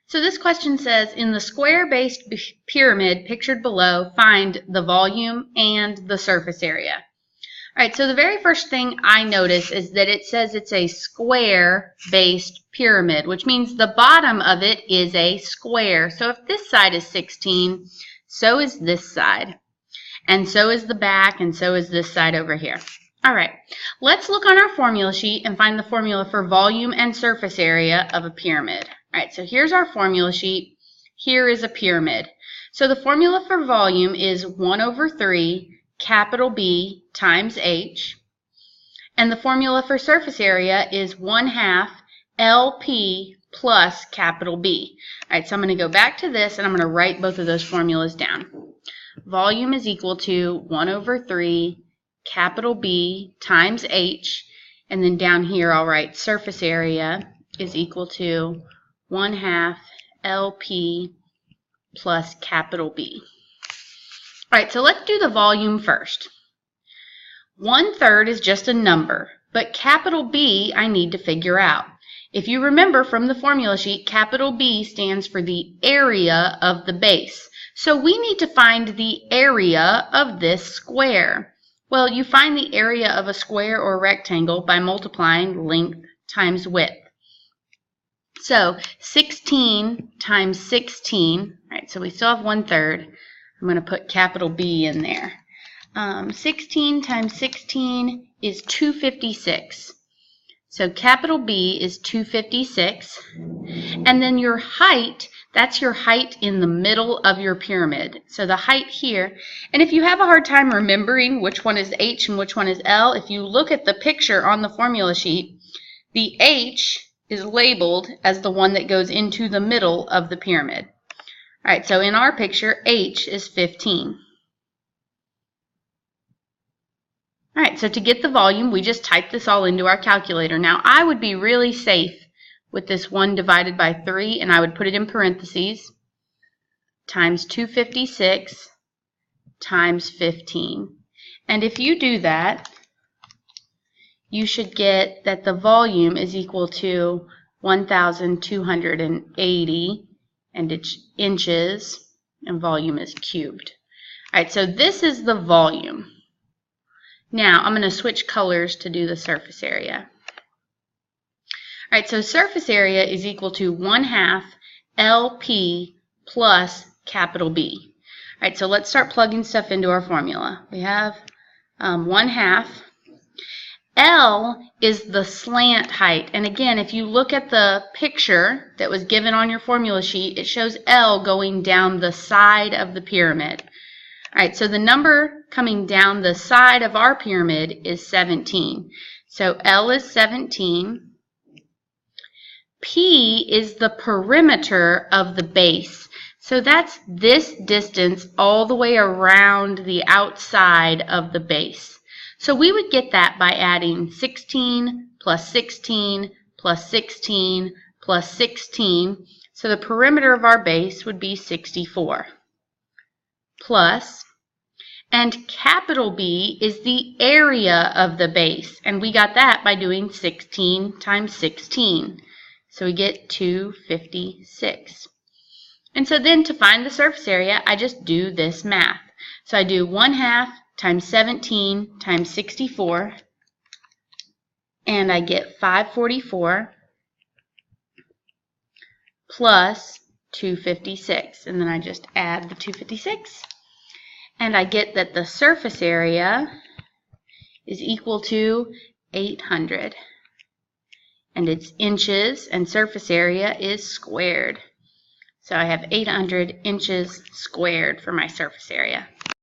So this question says, in the square-based pyramid pictured below, find the volume and the surface area. All right, so the very first thing I notice is that it says it's a square-based pyramid, which means the bottom of it is a square. So if this side is 16, so is this side. And so is the back, and so is this side over here. All right, let's look on our formula sheet and find the formula for volume and surface area of a pyramid. All right, so here's our formula sheet. Here is a pyramid. So the formula for volume is 1/3 capital B times H. And the formula for surface area is 1/2 LP plus capital B. All right, so I'm going to go back to this and I'm going to write both of those formulas down. Volume is equal to 1/3 capital B times H. And then down here I'll write surface area is equal to 1/2 LP plus capital B. All right, so let's do the volume first. 1/3 is just a number, but capital B I need to figure out. If you remember from the formula sheet, capital B stands for the area of the base. So we need to find the area of this square. Well, you find the area of a square or rectangle by multiplying length times width. So 16 times 16, right, so we still have 1/3. I'm going to put capital B in there. 16 times 16 is 256. So capital B is 256. And then your height, that's your height in the middle of your pyramid. So the height here, and if you have a hard time remembering which one is H and which one is L, if you look at the picture on the formula sheet, the H is labeled as the one that goes into the middle of the pyramid. All right, so in our picture, H is 15. All right, so to get the volume, we just type this all into our calculator. Now, I would be really safe with this 1 divided by 3, and I would put it in parentheses, times 256 times 15. And if you do that, you should get that the volume is equal to 1,280, and it's inches, and volume is cubed. All right, so this is the volume. Now, I'm going to switch colors to do the surface area. All right, so surface area is equal to 1/2 LP plus capital B. All right, so let's start plugging stuff into our formula. We have 1/2. L is the slant height. And again, if you look at the picture that was given on your formula sheet, it shows L going down the side of the pyramid. All right, so the number coming down the side of our pyramid is 17. So L is 17. P is the perimeter of the base. So that's this distance all the way around the outside of the base. So we would get that by adding 16 plus 16 plus 16 plus 16. So the perimeter of our base would be 64. Plus, and capital B is the area of the base. And we got that by doing 16 times 16. So we get 256. And so then to find the surface area, I just do this math. So I do 1/2 times 17 times 64, and I get 544 plus 256, and then I just add the 256, and I get that the surface area is equal to 800, and it's inches, and surface area is squared. So I have 800 inches squared for my surface area.